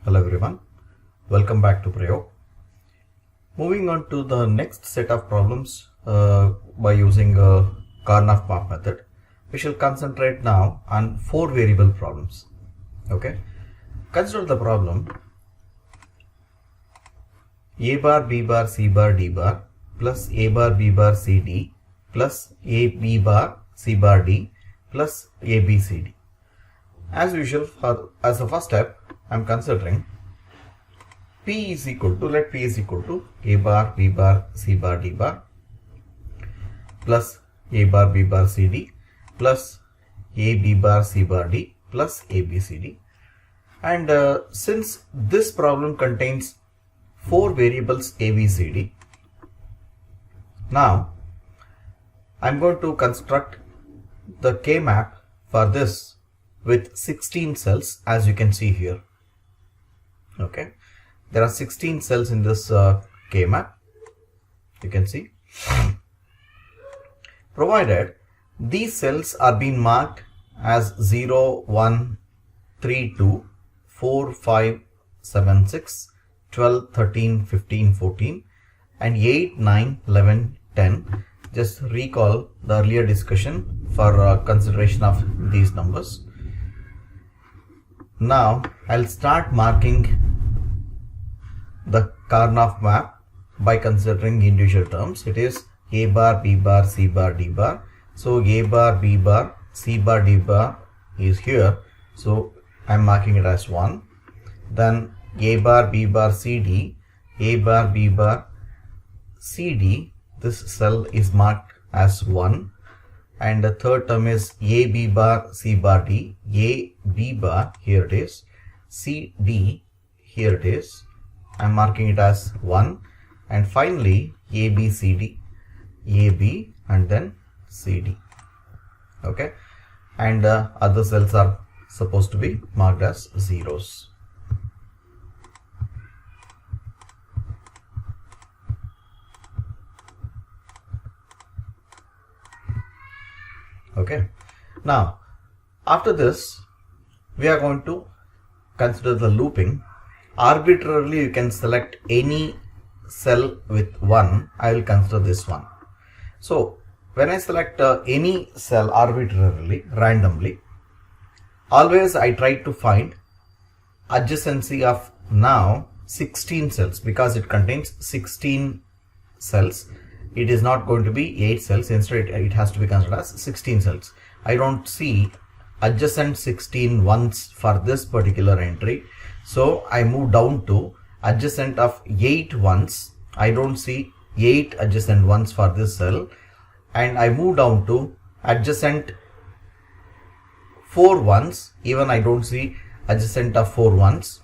Hello everyone, welcome back to Prayog. Moving on to the next set of problems by using Karnaugh map method. We shall concentrate now on 4 variable problems. Okay, consider the problem a bar, b bar, c bar, d bar plus a bar, b bar, c d plus a b bar, c bar, d plus a b, c d. As usual, as a first step, I am considering P is equal to, let P is equal to a bar, b bar, c bar, d bar plus a bar, b bar, c d plus a b bar, c bar, d plus a b, c d. And since this problem contains 4 variables a, b, c, d, now I am going to construct the K map for this with 16 cells, as you can see here. Okay, there are 16 cells in this K map, you can see, provided these cells are being marked as 0, 1, 3, 2, 4, 5, 7, 6, 12, 13, 15, 14 and 8, 9, 11, 10. Just recall the earlier discussion for consideration of these numbers. Now I'll start marking the Karnaugh map by considering individual terms. It is a bar, b bar, c bar, d bar. So a bar, b bar, c bar, d bar is here. So I'm marking it as 1. Then a bar, b bar, c d, a bar, b bar, c d. This cell is marked as 1. And the third term is a b bar, c bar, d, a b bar, here it is, c d, here it is. I'm marking it as 1. And finally a b c d, a b and then c d. Okay, and other cells are supposed to be marked as zeros. Okay, now after this we are going to consider the looping. Arbitrarily you can select any cell with 1. I will consider this one. So when I select any cell arbitrarily, randomly, always I try to find adjacency of now 16 cells, because it contains 16 cells. It is not going to be 8 cells, instead it has to be considered as 16 cells. I don't see adjacent 16 ones for this particular entry, so I move down to adjacent of 8 ones. I don't see 8 adjacent ones for this cell, and I move down to adjacent 4 ones. Even I don't see adjacent of 4 ones.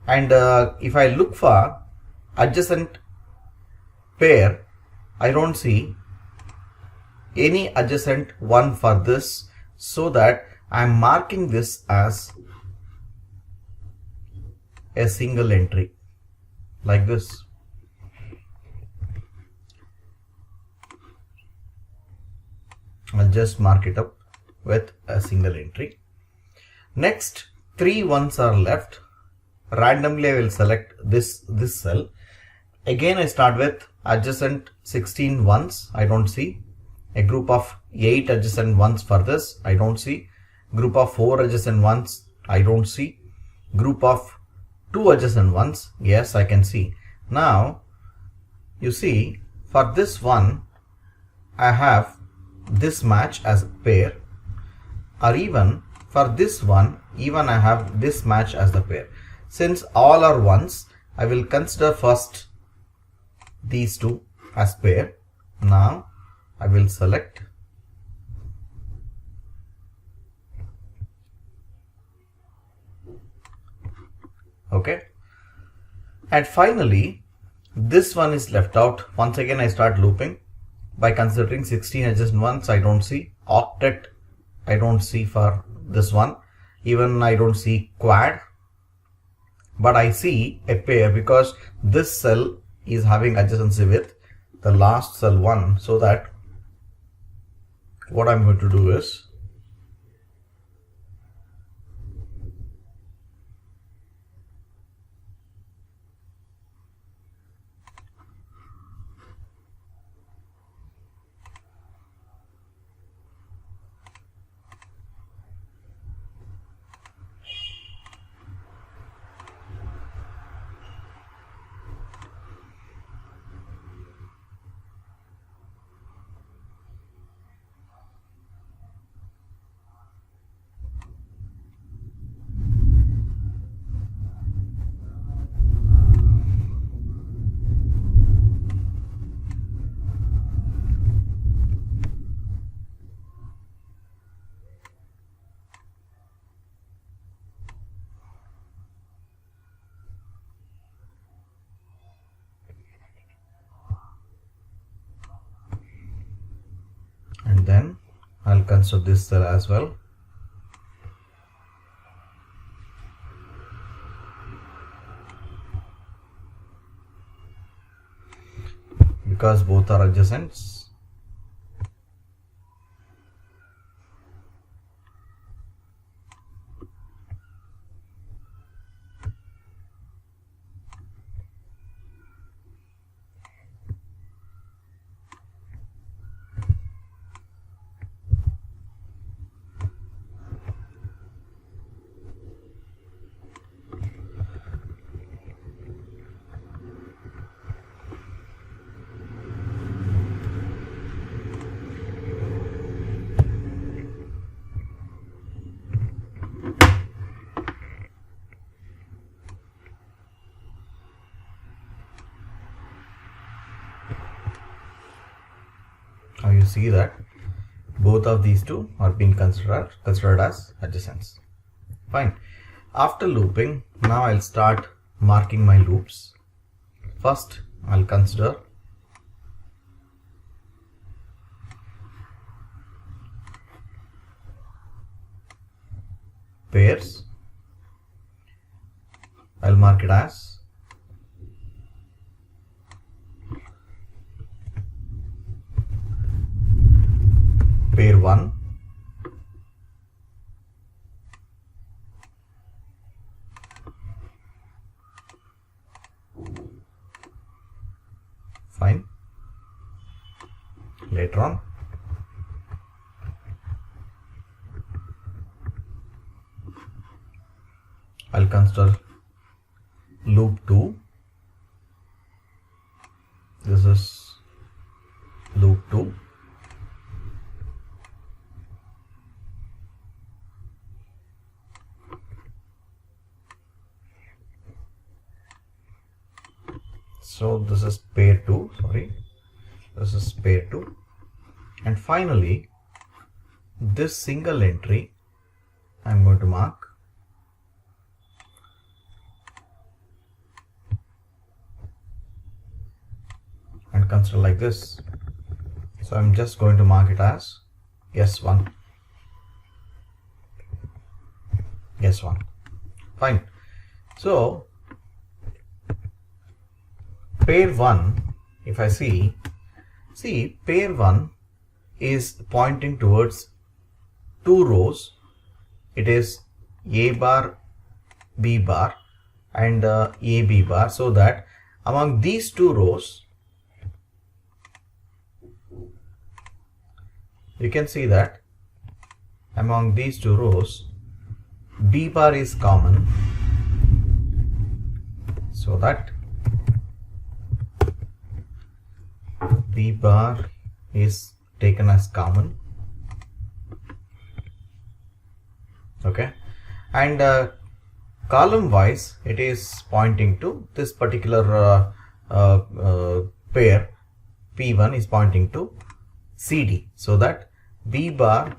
And if I look for adjacent pair, I don't see any adjacent one for this, so that I am marking this as a single entry like this. I'll just mark it up with a single entry. Next 3 ones are left. Randomly I will select this cell. Again I start with adjacent 16 ones. I don't see. A group of 8 adjacent ones for this, I don't see. Group of 4 adjacent ones, I don't see. Group of 2 adjacent ones, yes, I can see. Now you see, for this one I have this match as a pair, or even for this one, even I have this match as the pair. Since all are ones, I will consider first these two as pair. Now I will select. Okay, and finally this one is left out. Once again I start looping by considering 16 adjacent ones. I don't see octet, I don't see for this one. Even I don't see quad, but I see a pair because this cell is having adjacency with the last cell 1. So that what I'm going to do is consider this cell as well. Because both are adjacents. Now you see that both of these two are being considered as adjacents. Fine. After looping, now I'll start marking my loops. First, I'll consider pairs. I'll mark it as pair 1, fine. Later on, I'll consider loop 2. This is loop 2. So this is pair 2, sorry, this is pair 2, and finally this single entry I'm going to mark and consider like this. So I'm just going to mark it as S1, S1, fine. So pair 1, if I see pair 1 is pointing towards two rows. It is A bar, B bar and A, B bar, so that among these two rows you can see that among these two rows B bar is common, so that B bar is taken as common, okay, and column wise it is pointing to this particular pair. P1 is pointing to CD, so that B bar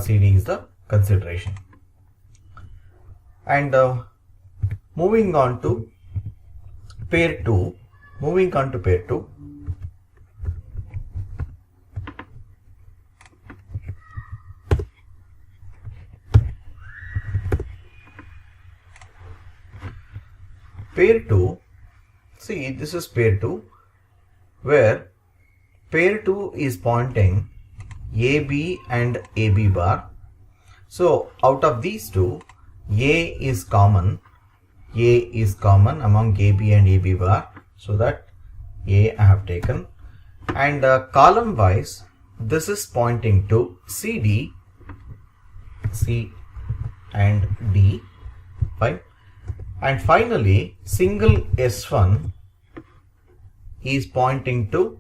CD is the consideration. And moving on to pair 2, pair 2, see this is pair 2, where pair 2 is pointing AB and AB bar. So out of these two, A is common among AB and AB bar, so that A I have taken, and column wise this is pointing to CD, C and D, fine. And finally single S1 is pointing to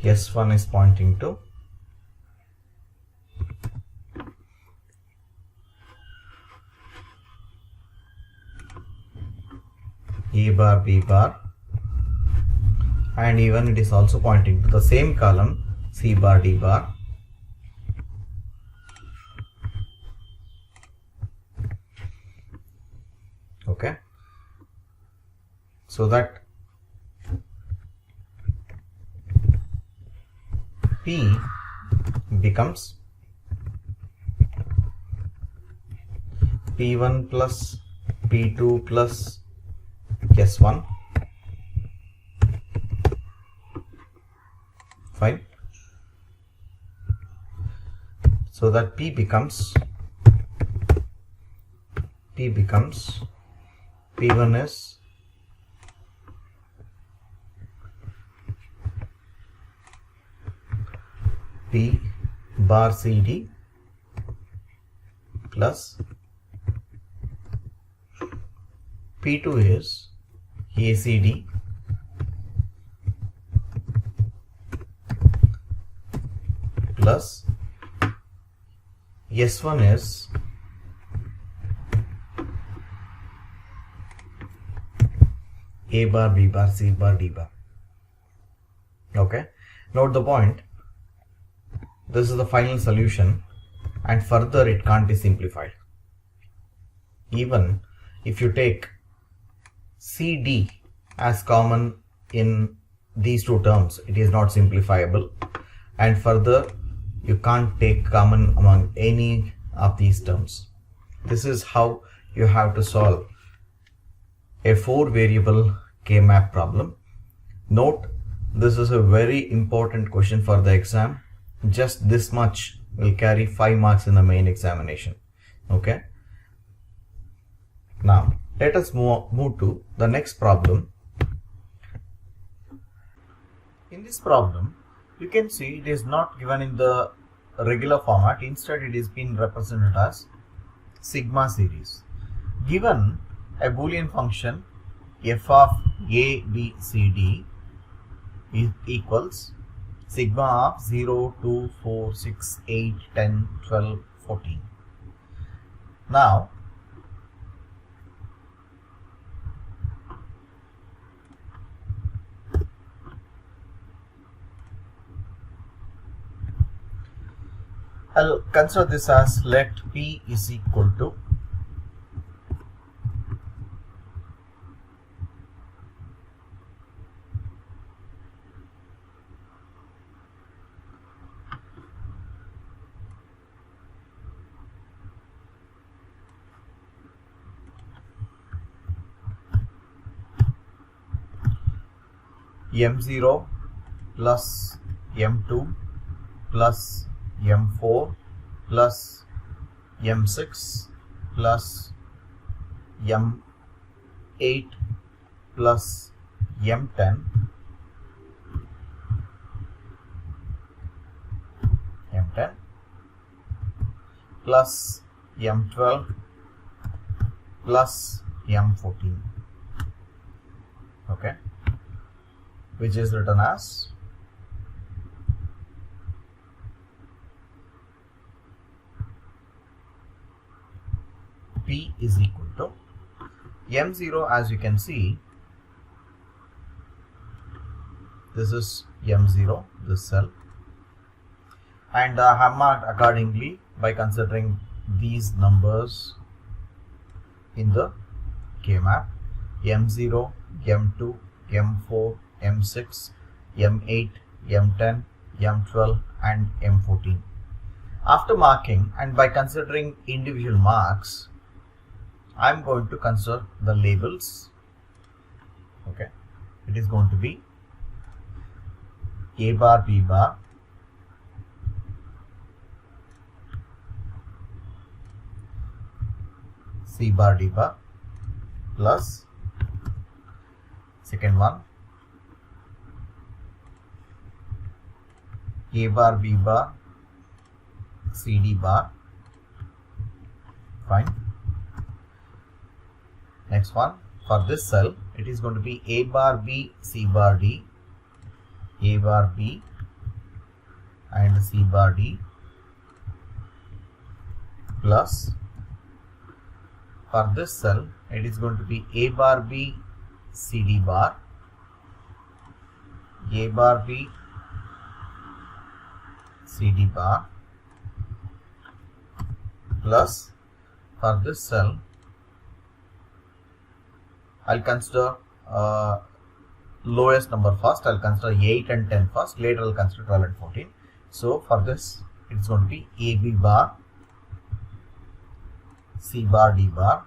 S1 is pointing to A bar B bar, and even it is also pointing to the same column C bar D bar. Okay, so that P becomes P1 plus P2 plus S1. Fine. So that P becomes P1 is P bar CD plus P2 is ACD plus S1 is A bar B bar C bar D bar. Okay, note the point. This is the final solution, and further it can't be simplified. Even if you take CD as common in these two terms, it is not simplifiable, and further you can't take common among any of these terms. This is how you have to solve a 4-variable K-map problem. Note, this is a very important question for the exam. Just this much will carry 5 marks in the main examination. Okay. Now let us move to the next problem. In this problem, you can see it is not given in the regular format. Instead, it is being represented as sigma series. Given a Boolean function f of a, b, c, d is equals sigma of 0, 2, 4, 6, 8, 10, 12, 14. Now, I'll consider this as let P is equal to M0 plus M2 plus M4 plus M6 plus M8 plus M10 plus M12 plus M14. Okay, which is written as P is equal to M0. As you can see, this is M0, this cell, and I have marked accordingly by considering these numbers in the K-map: M0, M2, M4, M6, M8, M10, M12 and M14. After marking and by considering individual marks, I am going to consider the labels. Okay, it is going to be A bar B bar, C bar D bar, plus second one A bar B bar, C D bar. Fine. Next one, for this cell, it is going to be A bar B, C bar D, A bar B and C bar D, plus for this cell, it is going to be A bar B, CD bar, A bar B, CD bar, plus for this cell I'll consider lowest number first. I'll consider 8 and 10 first, later I'll consider 12 and 14. So for this it's going to be AB bar, C bar, D bar,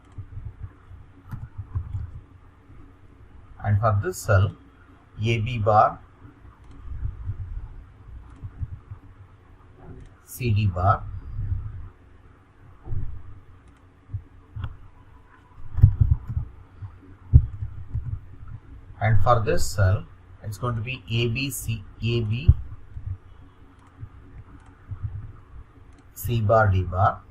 and for this cell AB bar, CD bar, and for this cell it's going to be AB, C bar, D bar,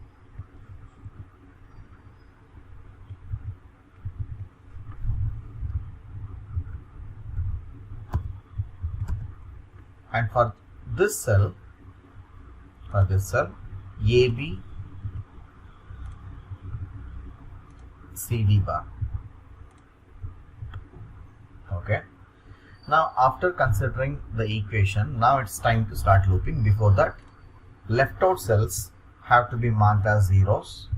and for this cell AB, CD bar. Okay. Now after considering the equation, now it's time to start looping. Before that, left out cells have to be marked as zeros.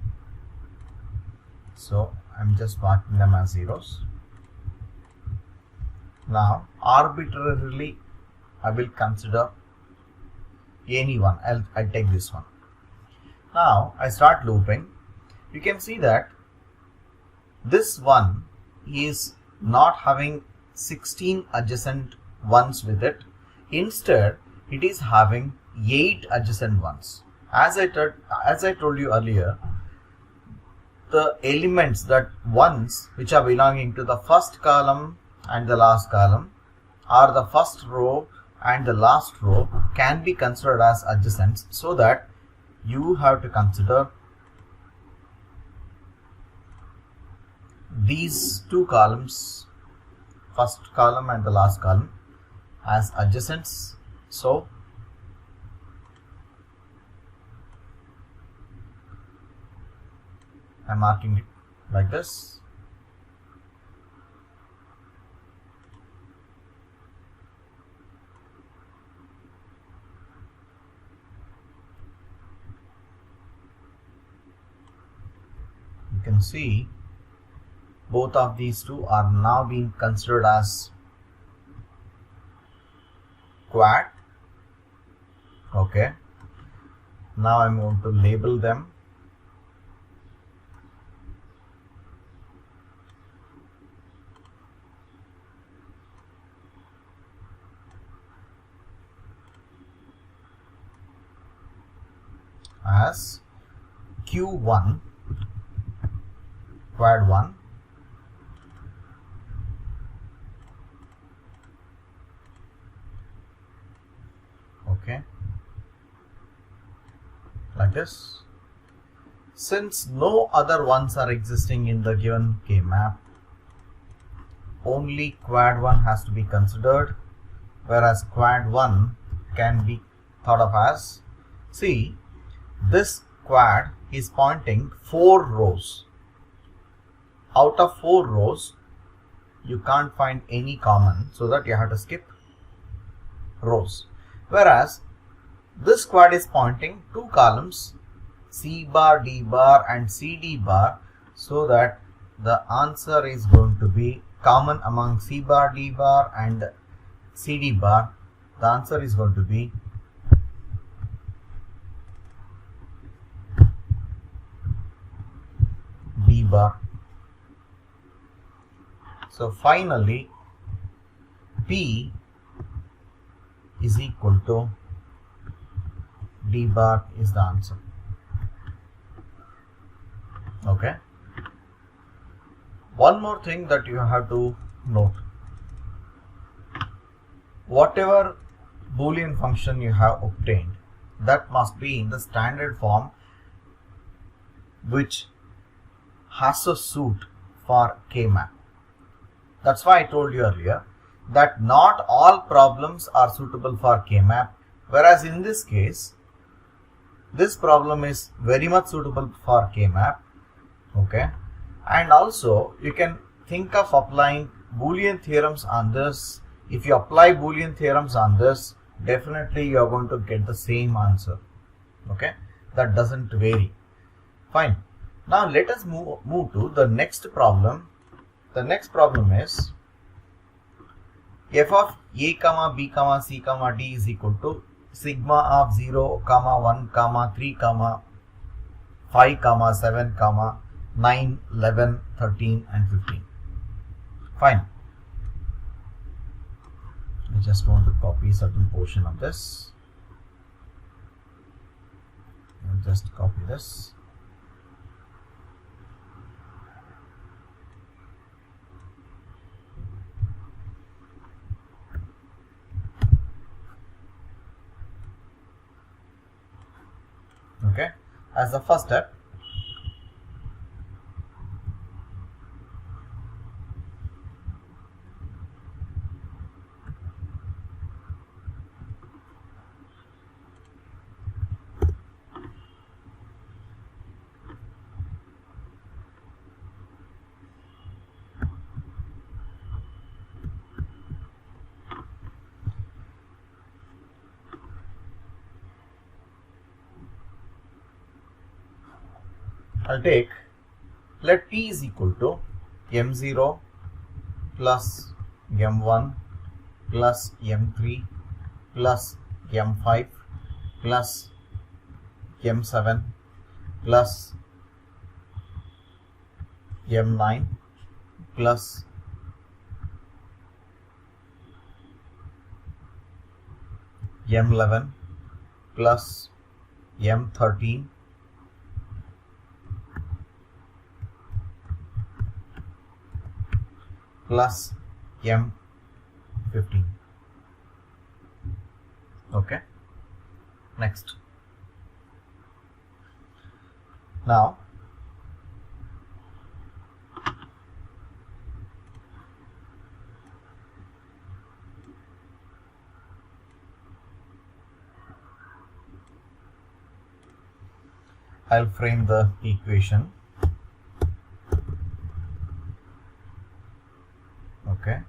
So I'm just marking them as zeros. Now arbitrarily I will consider any one. I'll take this one. Now I start looping. You can see that this one is not having 16 adjacent ones with it. Instead, it is having 8 adjacent ones. As I told you earlier, the elements, that ones which are belonging to the first column and the last column, or the first row and the last row, can be considered as adjacents, so that you have to consider these two columns, first column and the last column, as adjacents. So I'm marking it like this. You can see both of these two are now being considered as quad. Okay. Now I'm going to label them. As Q1, quad 1, okay, like this. Since no other ones are existing in the given K map, only quad 1 has to be considered, whereas quad 1 can be thought of as, see, this quad is pointing 4 rows. Out of 4 rows, you can't find any common, so that you have to skip rows. Whereas this quad is pointing 2 columns, C bar, D bar and CD bar, so that the answer is going to be common among C bar, D bar and CD bar. The answer is going to be D bar. So finally P is equal to D bar is the answer. Okay. One more thing that you have to note. Whatever Boolean function you have obtained, that must be in the standard form, which has a suit for K-map. That's why I told you earlier that not all problems are suitable for K-map, whereas in this case, this problem is very much suitable for K-map. Okay, and also you can think of applying Boolean theorems on this, if you apply Boolean theorems on this, definitely you are going to get the same answer. Okay, that doesn't vary. Fine. Now let us move to the next problem. The next problem is f of a comma b comma c comma d is equal to sigma of 0 comma 1 comma 3 comma 5 comma 7 comma 9 11 13 and 15. Fine. I just want to copy certain portion of this. I'll just copy this. Okay, as the first step, I'll take, let P is equal to M0 plus M1 plus M3 plus M5 plus M7 plus M9 plus M11 plus M13 plus M15. Okay, next. Now I'll frame the equation. Okay,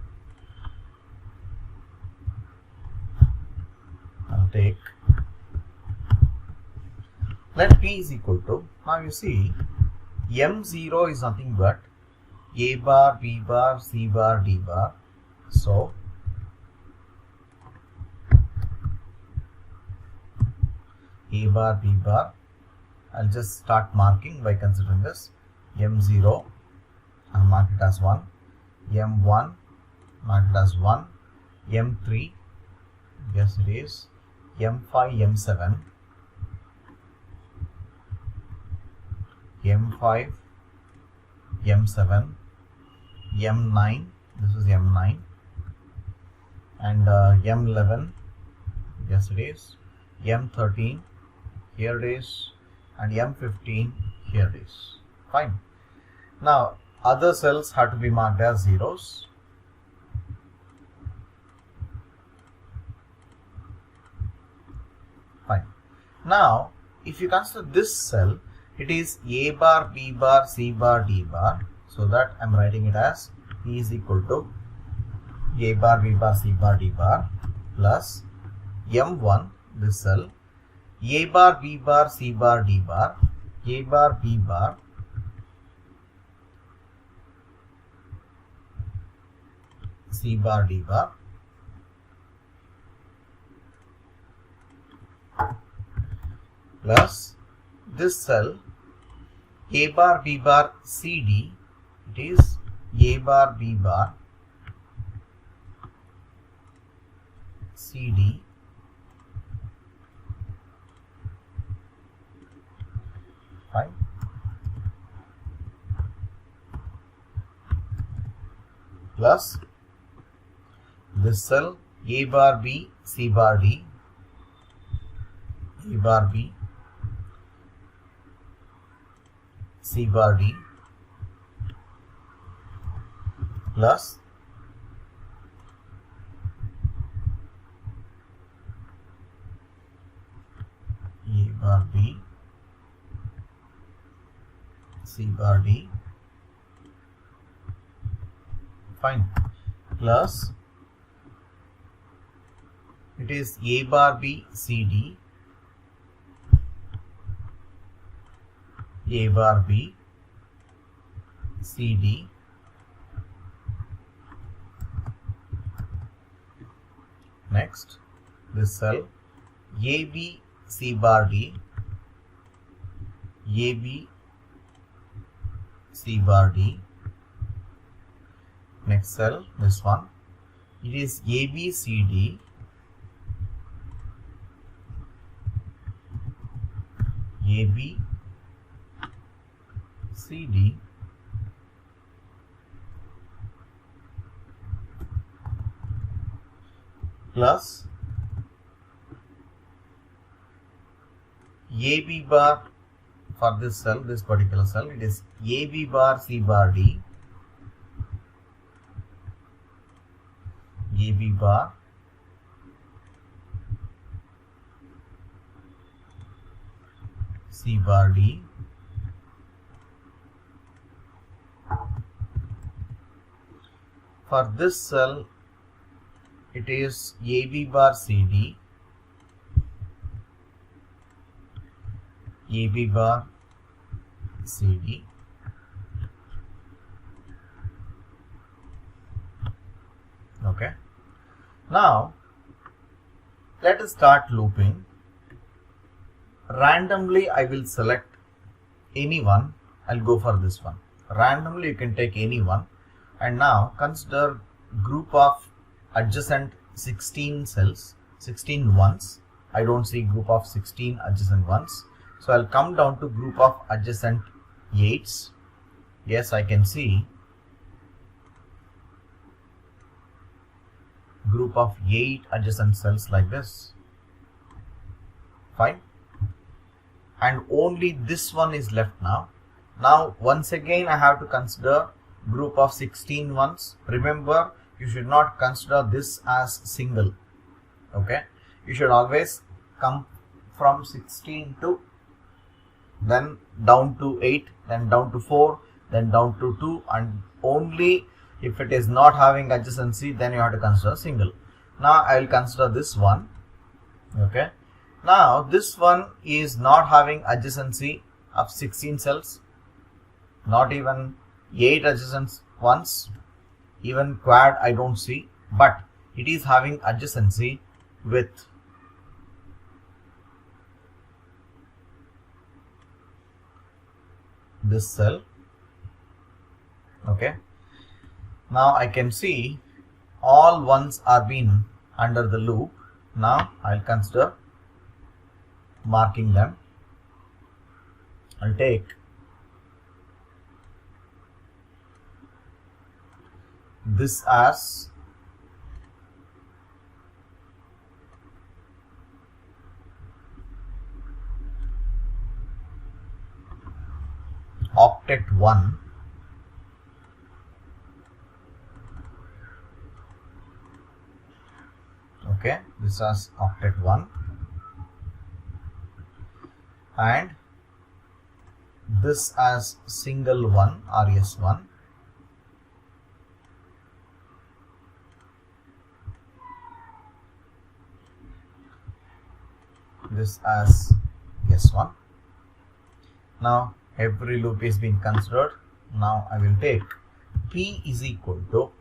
I'll take, let P is equal to, now you see M0 is nothing but A bar, B bar, C bar, D bar. So A bar, B bar, I'll just start marking by considering this. M0, I'll mark it as 1. M1, mark it as 1. M3, yes it is. M5, M7. M5, M7, M9, this is M9. And M11, yes it is. M13, here it is. And M15, here it is. Fine. Now other cells have to be marked as zeros. Fine. Now if you consider this cell, it is A bar, B bar, C bar, D bar. So that I am writing it as P is equal to A bar, B bar, C bar, D bar plus M1, this cell, A bar, B bar, C bar, D bar, A bar, B bar, C bar, D bar plus this cell A bar, B bar, C D, it is A bar, B bar, C D fine. Plus this cell A bar B, C bar D, A bar B, C bar D plus A bar B, C bar D, fine, plus it is A bar B CD, A bar B CD, next this cell AB C bar D, AB C bar D, next cell this one, it is ABCD, ABCD, plus AB bar for this cell, this particular cell, it is AB bar C bar D, AB bar C bar D, for this cell it is AB bar CD, AB bar CD, okay. Now let us start looping. Randomly I will select any one, I'll go for this one. Randomly you can take any one, and now consider group of adjacent 16 cells, 16 ones. I don't see group of 16 adjacent ones, so I'll come down to group of adjacent 8s. Yes, I can see group of 8 adjacent cells like this, fine, and only this one is left now. Now once again I have to consider group of 16 ones. Remember, you should not consider this as single, okay. You should always come from 16 to then down to 8, then down to 4, then down to 2, and only if it is not having adjacency then you have to consider single. Now I will consider this one, okay. Now this one is not having adjacency of 16 cells, not even 8 adjacent ones, even quad I don't see, but it is having adjacency with this cell, okay. Now I can see all ones are being under the loop. Now I'll consider marking them. I'll take this as octet 1, okay, this as octet 1, and this as single 1, RS1, this as S1. Now every loop is being considered. Now I will take P is equal to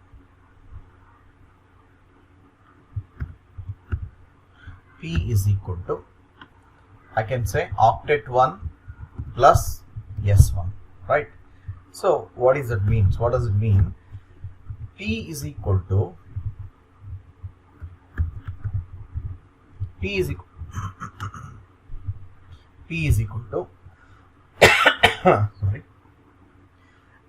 I can say octet 1 plus S1, right? So what does it mean? What does it mean? P is equal to sorry,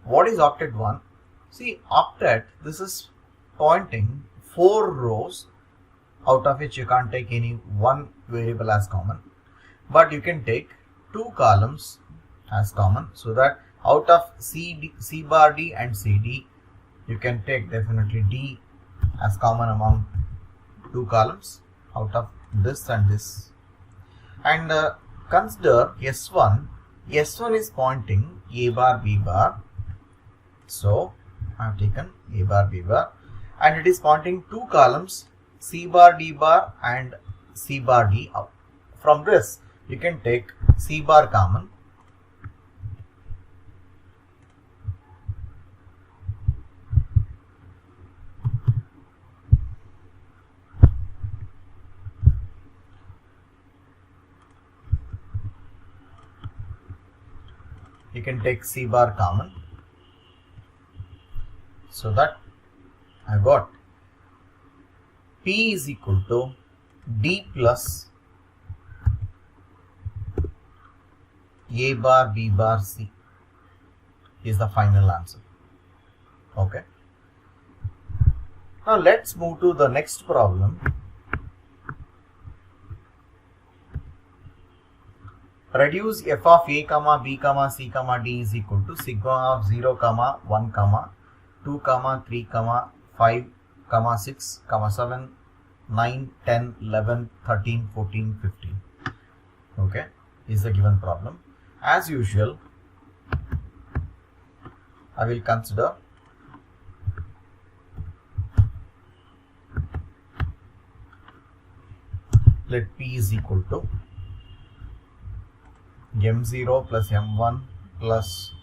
what is octet 1? See, octet, this is pointing 4 rows, out of which you can't take any one variable as common, but you can take 2 columns as common, so that out of C bar D and CD you can take definitely D as common among 2 columns out of this and this. And consider S1. S1 is pointing A bar B bar, so I have taken A bar, B bar, and it is pointing two columns, C bar, D bar and C bar, D out. From this, you can take C bar common. You can take C bar common. So that I got P is equal to D plus A bar, B bar, C is the final answer. Okay. Now let's move to the next problem. Reduce f of a, b, c, d is equal to sigma of 0, 1, 2, 3, 5, 6, 7, 9, 10, 11, 13, 14, 15. Okay, is the given problem. As usual, I will consider let P is equal to M0 plus M1 plus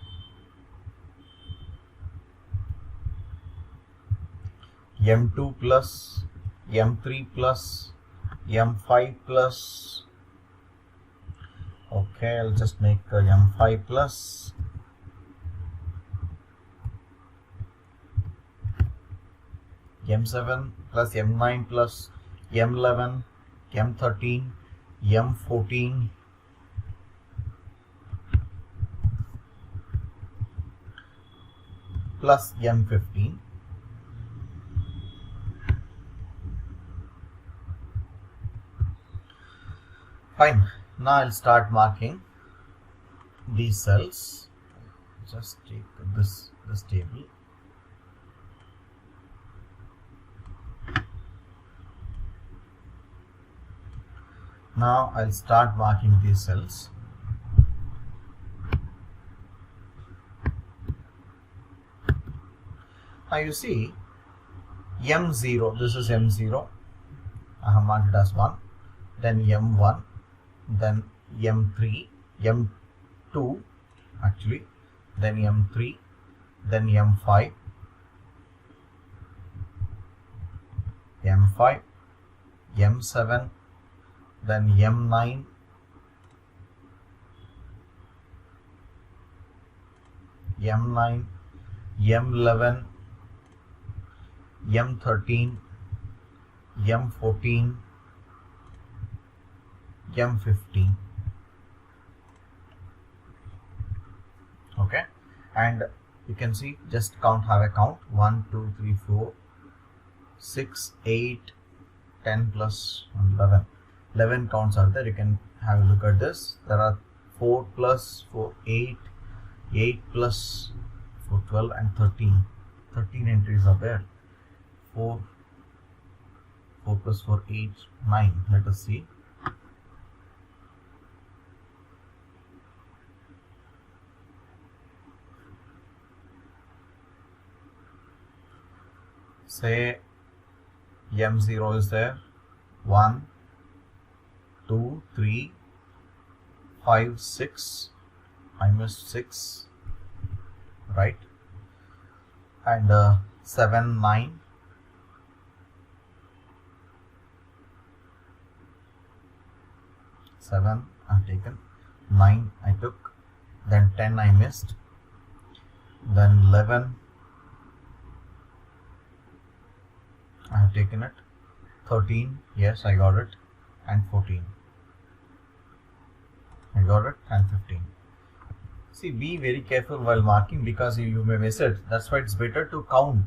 M2 plus M3 plus M5 plus, okay, I'll just make M5 plus M7 plus M9 plus M11, M13, M14, plus M15. Fine. Now I'll start marking these cells. Just take this table. Now I'll start marking these cells. Now you see M0, this is M0, I have marked it as 1, then M1, then M3, M2 actually, then M3, then M5, M5, M7, then M9, M9, M11, M13, M14, M15. Okay, and you can see, just have a count 1, 2, 3, 4, 6, 8, 10 plus 11 counts are there. You can have a look at this. There are 4 plus 4, 8, 8 plus 4, 12 and 13 entries are there. 4 plus 4, 8, 9. Let us see. Say M0 is there. 1, 2, 3, 5, 6. I missed 6. Right. And 7, 9. 7 I have taken, 9 I took, then 10 I missed, then 11 I have taken it, 13 yes I got it, and 14 I got it, and 15. See, be very careful while marking because you may miss it. That's why it's better to count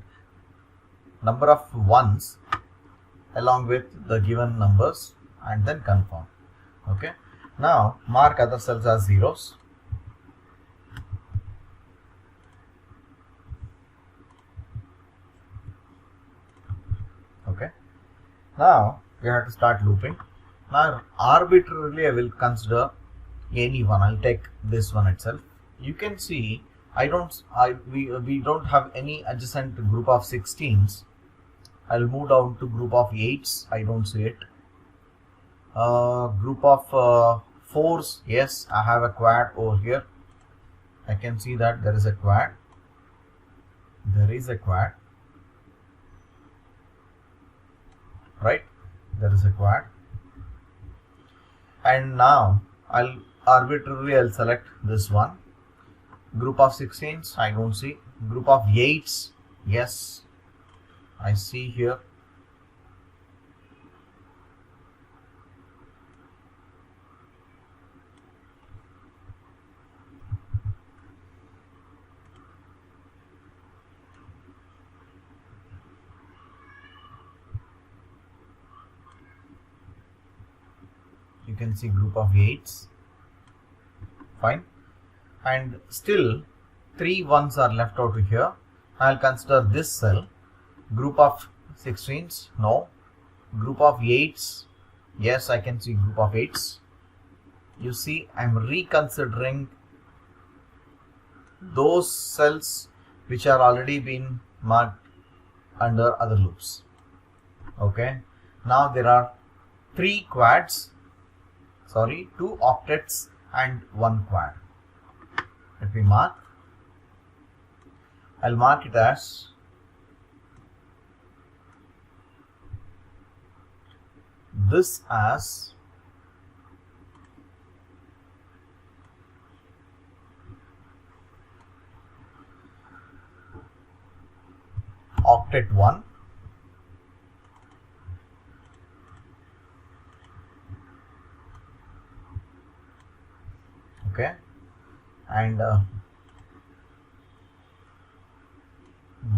number of ones along with the given numbers and then confirm. Okay, now mark other cells as zeros. Okay, now we have to start looping. Now arbitrarily I will consider any one. I'll take this one itself. You can see we don't have any adjacent group of 16s. I'll move down to group of 8s. I don't see it. Group of 4s. Yes, I have a quad over here. I can see that there is a quad. There is a quad. Right? There is a quad. And now I'll select this one. Group of 16s, I don't see. Group of 8s, yes, I see here. You can see group of 8s. Fine. And still 3 1s are left out here. I'll consider this cell. Group of 16s, no. Group of 8s, yes, I can see group of 8s. You see, I'm reconsidering those cells which are already been marked under other loops. Okay. Now there are 2 octets and 1 quad. Let me mark. I'll mark it as this as octet 1, okay, and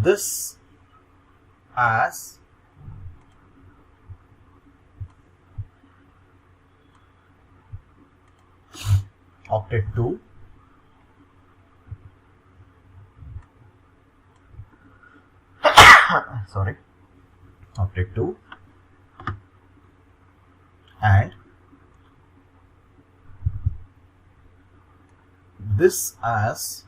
this as octet 2, sorry, octet 2, and this as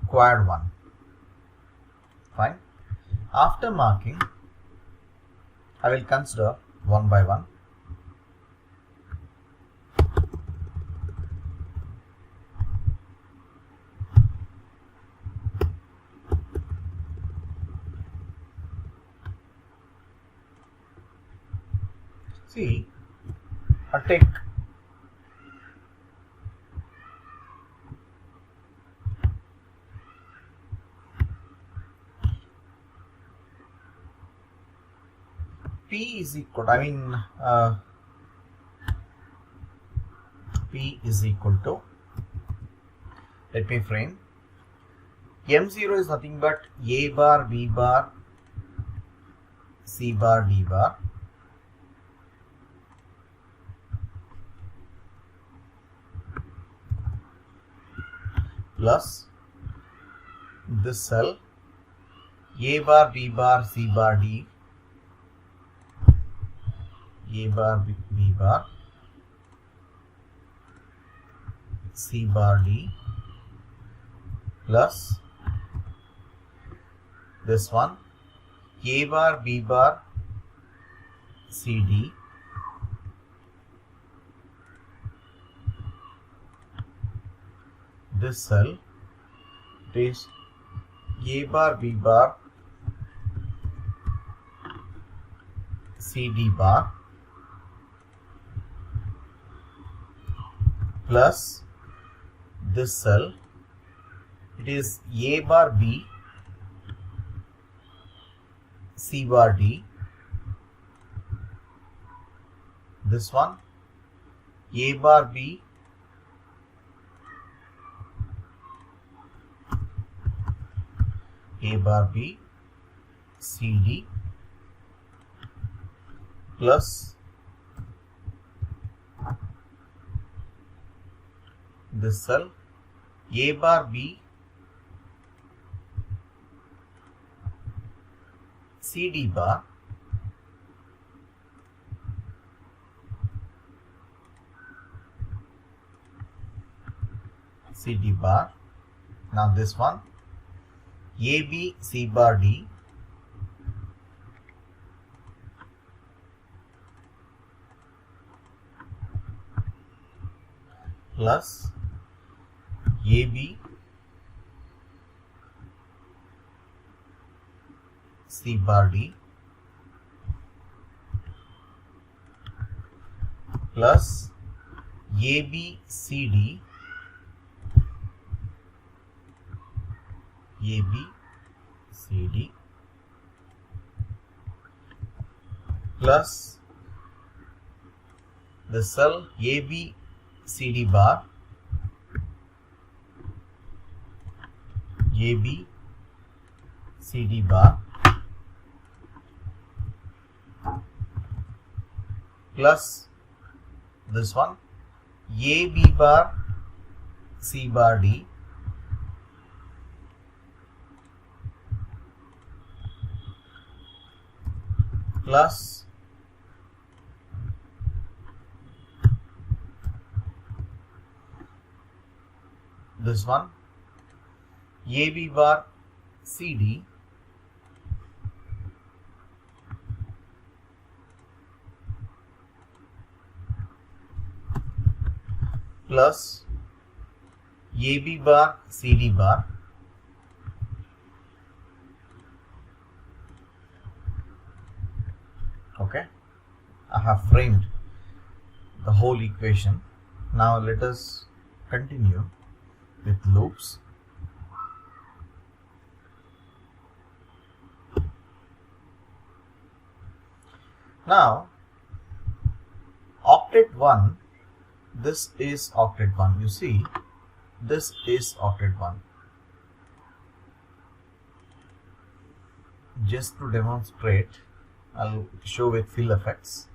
quad 1. Fine. After marking, I will consider one by one. See, I take P is equal, P is equal to, let me frame, M0 is nothing but A bar, B bar, C bar, D bar, plus this cell A bar, B bar, C bar, D, A bar, B bar, C bar, D, plus this one A bar, B bar, C, D, this cell, it is A bar, B bar, C, D bar, plus this cell, it is A bar, B, C bar, D, this one A bar, B, A bar, B, C, D, plus this cell A bar, B, CD bar CD bar. Now this one AB C bar D plus AB C bar D plus AB CD AB CD plus the cell AB CD bar AB CD bar plus this one AB bar C bar D plus this one AB bar CD plus AB bar CD bar okay. I have framed the whole equation. Now let us continue with loops. Now octet 1, this is octet 1. You see, this is octet 1. Just to demonstrate, I'll show with fill effects.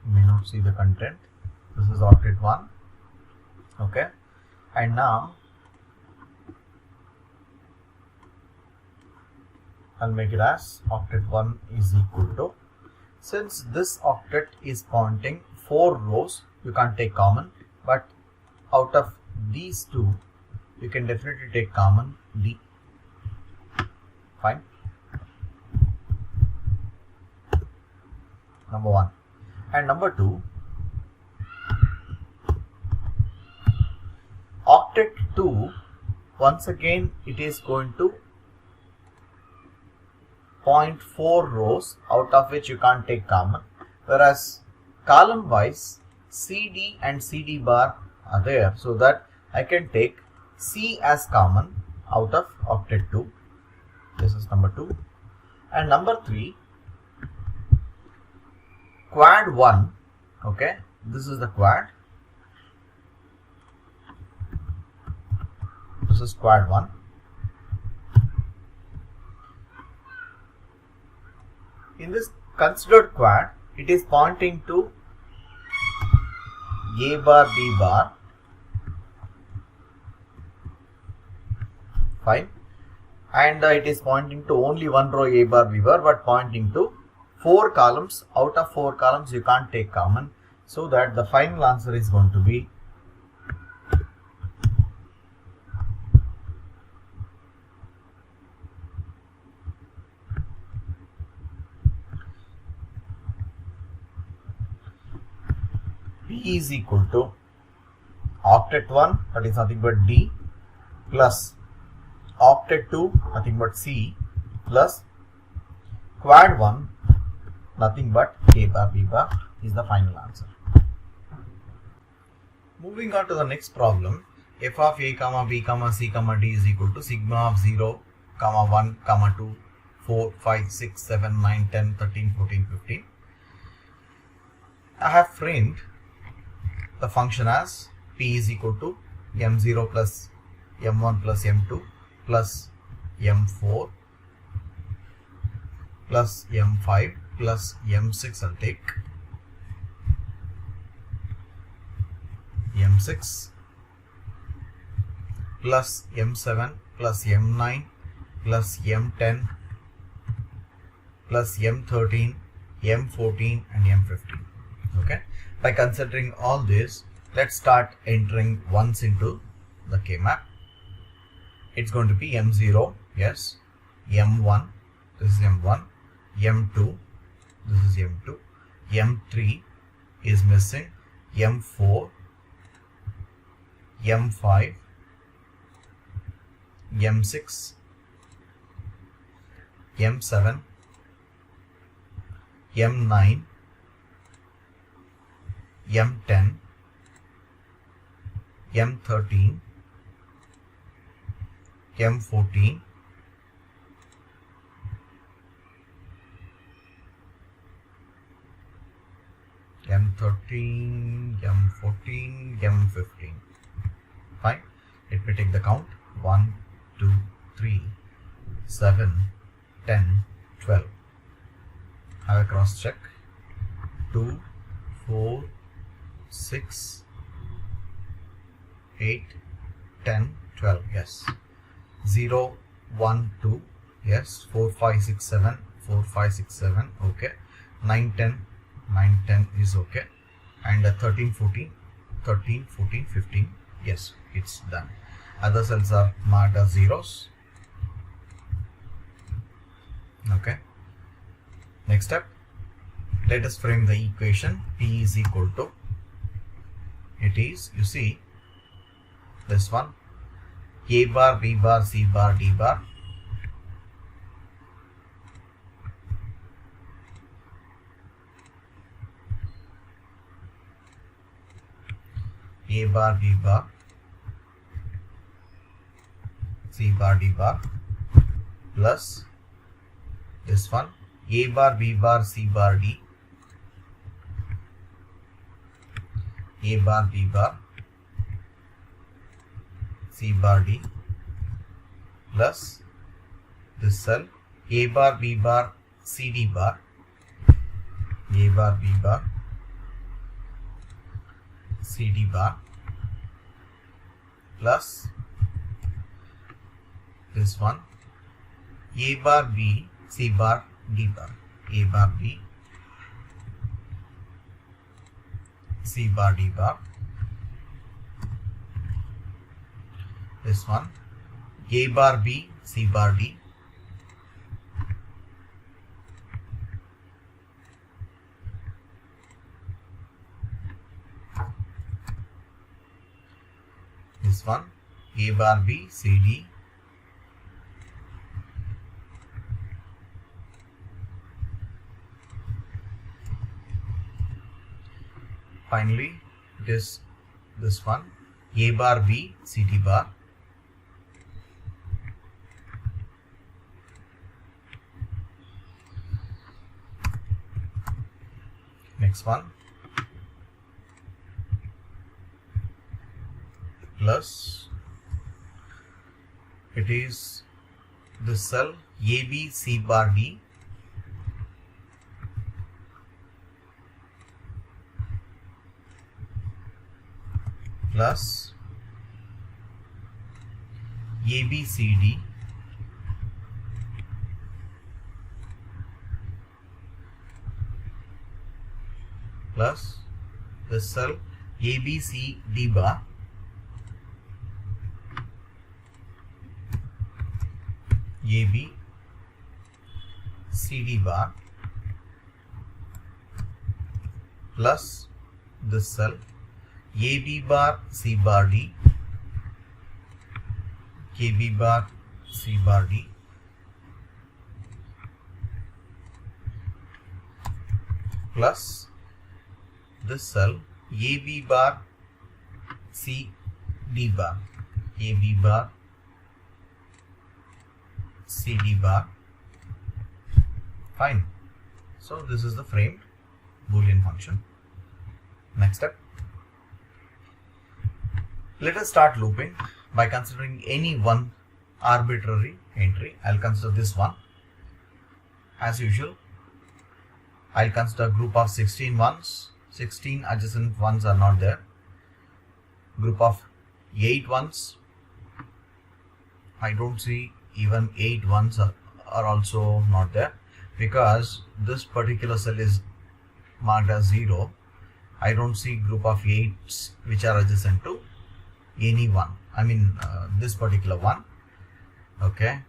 You may not see the content. This is octet 1, okay, and now I'll make it as octet 1 is equal to, since this octet is pointing 4 rows, you can't take common, but out of these two you can definitely take common D. Fine. Number 1. And number 2, octet 2, once again it is going to point 4 rows, out of which you can't take common, whereas column wise CD and CD bar are there, so that I can take C as common out of octet 2. This is number 2. And number 3, quad 1, okay, this is the quad. This is quad 1. In this considered quad, it is pointing to A bar B bar. Fine. And it is pointing to only one row A bar B bar, but pointing to 4 columns. Out of 4 columns you can't take common, so that the final answer is going to be P is equal to octet 1, that is nothing but D, plus octet 2, nothing but C, plus quad 1, nothing but A bar B bar is the final answer. Moving on to the next problem, f of a comma b comma c comma d is equal to sigma of 0 comma 1 comma 2 4 5 6 7 9 10 13 14 15. I have framed the function as P is equal to M0 plus M1 plus M2 plus M4 plus M5 plus M6. I'll take M6 plus M7 plus M9 plus M10 plus M13, M14 and M15. Okay. By considering all this, let's start entering ones into the K-map. It's going to be M0, yes, M1, this is M1, M2, this is M2, M3 is missing, M4, M5, M6, M7, M9, M10, M13, M14, M13, M14, M15. Fine. Let me take the count. 1, 2, 3, 7, 10, 12. Have a cross check. 2, 4, 6, 8, 10, 12. Yes. 0, 1, 2. Yes. 4, 5, 6, 7. 4, 5, 6, 7. Okay. 9, 10. 9, 10 is okay. And 13, 14. 13, 14, 15. Yes. It's done. Other cells are marked as zeros. Okay. Next step. Let us frame the equation. P is equal to, it is, you see, this one, A bar, B bar, C bar, D bar. A bar, B bar, C bar, D bar, plus this one, A bar, B bar, C bar, D, A bar, B bar, C bar, D, plus this cell, A bar, B bar, C, D bar, A bar, B bar, C, D bar, plus this one, A bar, B, C bar, D bar, A bar, B, C bar, D bar, this one, A bar, B, C bar, D, this one, A bar, B, C, D, finally it is this one, A bar, B, C, D bar, next one, plus it is this cell A, B, C bar, D, plus A, B, C, D, plus this cell A, B, C, D bar, A, B, C, D bar, plus this cell A, B bar, C bar, D, K, B bar, C bar, D, plus this cell A, B bar, C, D bar, A, B bar, C, D bar. Fine. So this is the framed Boolean function. Next step. Let us start looping by considering any one arbitrary entry. I'll consider this one. As usual, I'll consider a group of 16 ones. 16 adjacent ones are not there. Group of 8 ones. I don't see even 8 ones are also not there, because this particular cell is marked as 0. I don't see group of 8s which are adjacent to any one. I mean this particular one. Okay.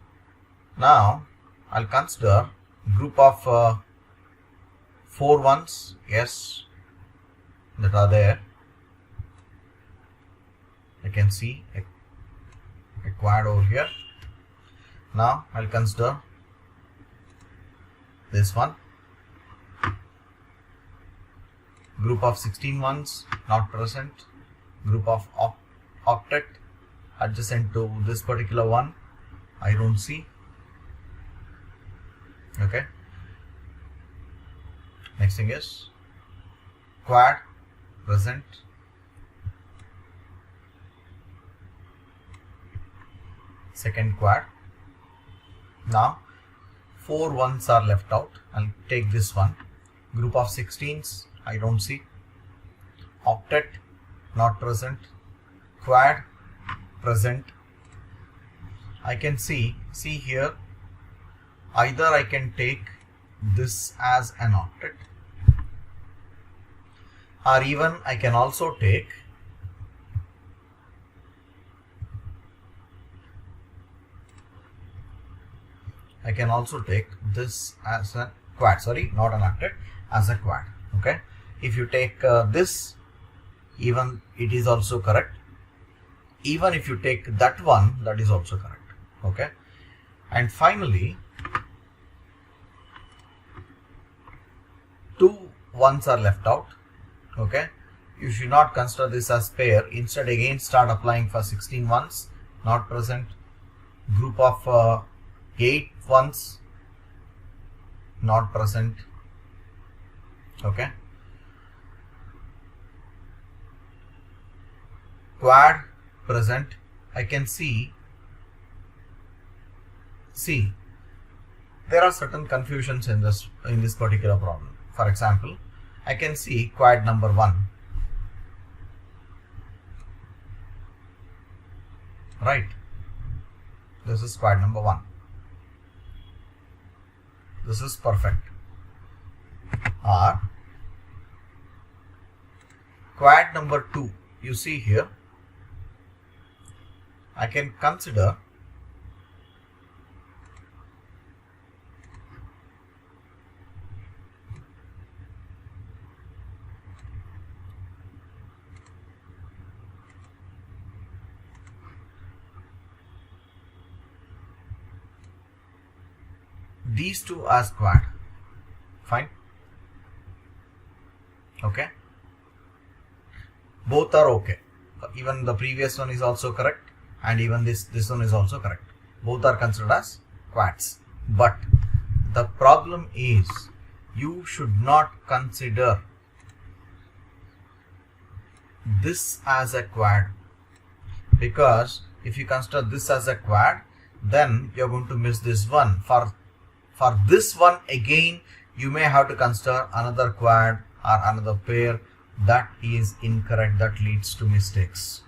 Now I'll consider group of 4 ones. Yes, that are there. I can see a quad over here. Now I'll consider this one. Group of 16 ones not present. Group of octet adjacent to this particular one, I don't see. Okay. Next thing is quad present. Second quad. Now 4 ones are left out. I'll take this one. Group of 16s I don't see. Octet not present. Quad present. I can see here, either I can take this as an octet, or even I can also take this as a quad. Sorry, not an octet, as a quad. Okay. If you take this, even it is also correct. Even if you take that one, that is also correct. Okay. And finally, 2 ones are left out. Okay. You should not consider this as pair. Instead, again start applying for 16 ones not present. Group of 8 ones not present. Okay. Quad present. I can see there are certain confusions in this particular problem. For example, I can see quad number 1, right? This is quad number 1. This is perfect. Or quad number 2, you see here, I can consider these two as quad. Fine. Okay. Both are okay. Even the previous one is also correct, and even this one is also correct. Both are considered as quads. But the problem is, you should not consider this as a quad, because if you consider this as a quad, then you're going to miss this one. For this one again, you may have to consider another quad or another pair. That is incorrect. That leads to mistakes.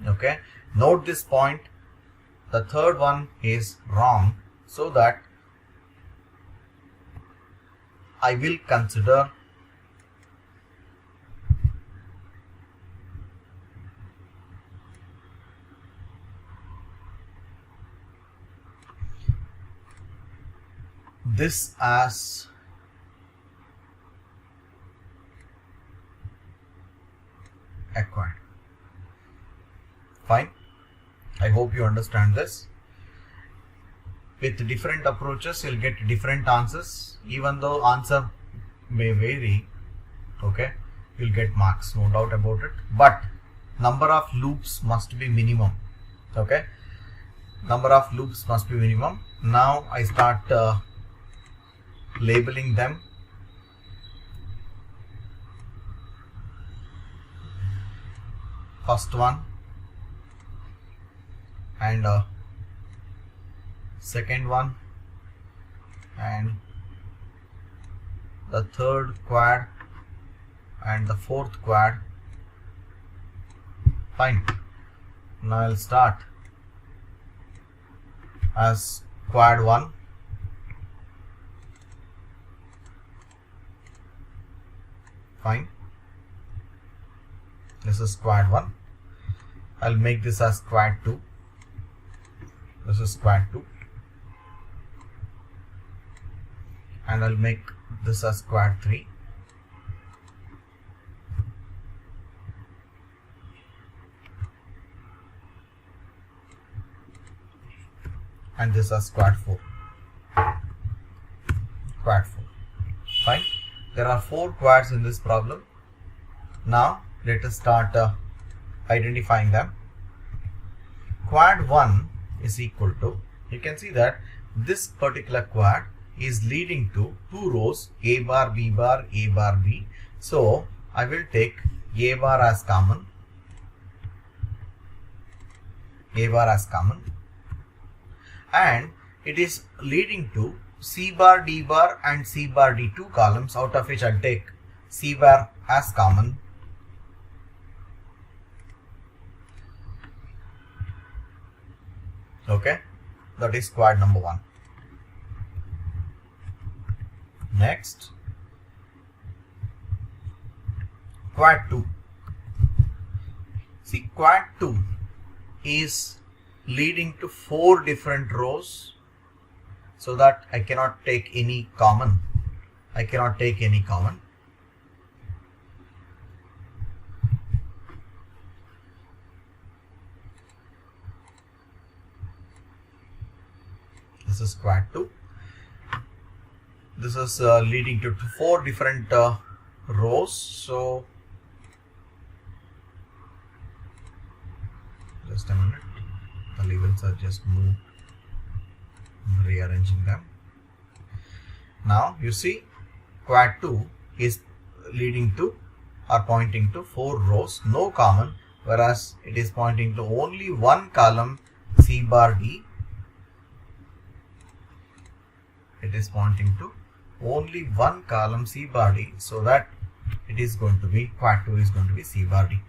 Okay. Note this point. The third one is wrong, so that I will consider this as a quad. Fine. I hope you understand this. With different approaches, you'll get different answers. Even though answer may vary, okay, you'll get marks, no doubt about it. But number of loops must be minimum. Okay, number of loops must be minimum. Now I start labeling them. First one, and second one, and the third quad, and the fourth quad. Fine. Now I'll start as quad 1. Fine. This is quad 1. I'll make this as quad 2. This is quad 2. And I'll make this as quad 3. And this as quad 4. Quad 4. Fine. There are 4 quads in this problem. Now let us start identifying them. Quad 1 is equal to, you can see that this particular quad is leading to 2 rows, A bar, B bar, A bar, B. So I will take A bar as common. A bar as common. And it is leading to C bar, D bar and C bar, D, 2 columns, out of which I'll take C bar as common. Okay, that is quad number 1. Next, quad 2. See, quad 2 is leading to 4 different rows, so that I cannot take any common. I cannot take any common. This is quad 2. This is leading to 4 different rows. So just a minute. The labels are just moved. I'm rearranging them. Now you see quad 2 is leading to or pointing to 4 rows, no common, whereas it is pointing to only 1 column, C bar D. It is pointing to only 1 column, C bar D, so that it is going to be, quad 2 is going to be C bar D.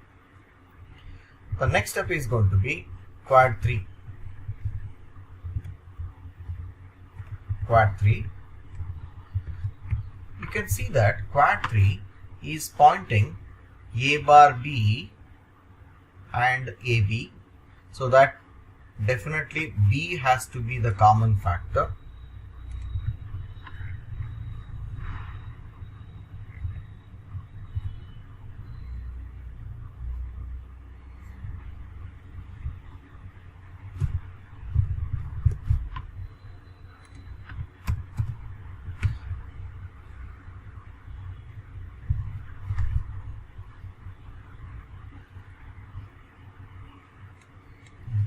The next step is going to be quad 3. Quad 3. You can see that quad 3 is pointing A bar B and AB, so that definitely B has to be the common factor.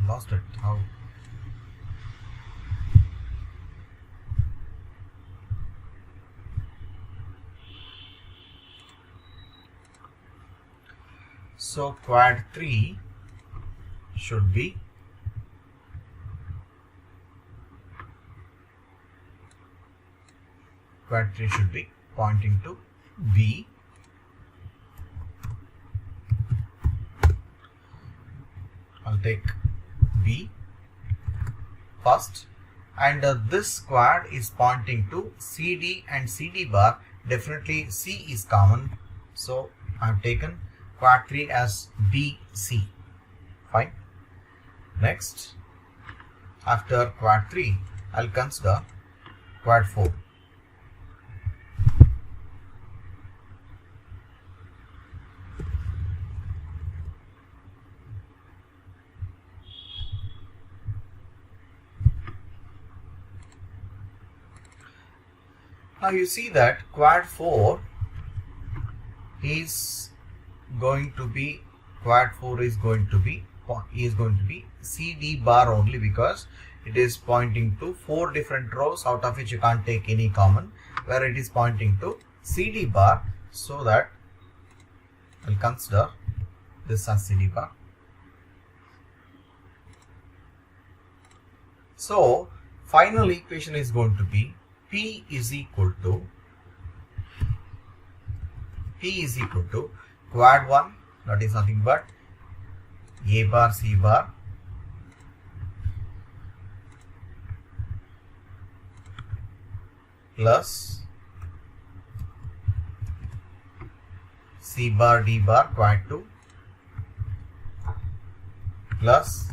Lost it. How? So quad 3 should be pointing to B. I'll take B first, and this quad is pointing to CD and CD bar. Definitely C is common, so I have taken quad 3 as BC. Fine. Next, after quad 3, I'll consider quad 4. Now you see that quad 4 is going to be CD bar only, because it is pointing to 4 different rows, out of which you can't take any common, where it is pointing to CD bar, so that I'll consider this as CD bar. So final equation is going to be P is equal to quad 1, that is nothing but A bar C bar plus C bar D bar quad 2 plus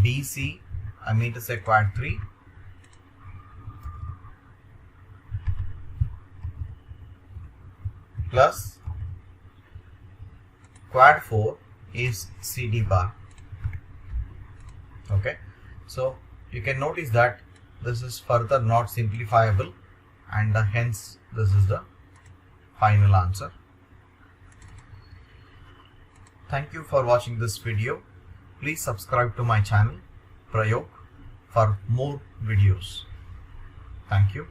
BC, I mean to say quad 3 plus quad 4 is CD bar. Okay, so you can notice that this is further not simplifiable, and hence this is the final answer. Thank you for watching this video. Please subscribe to my channel Prayog for more videos. Thank you.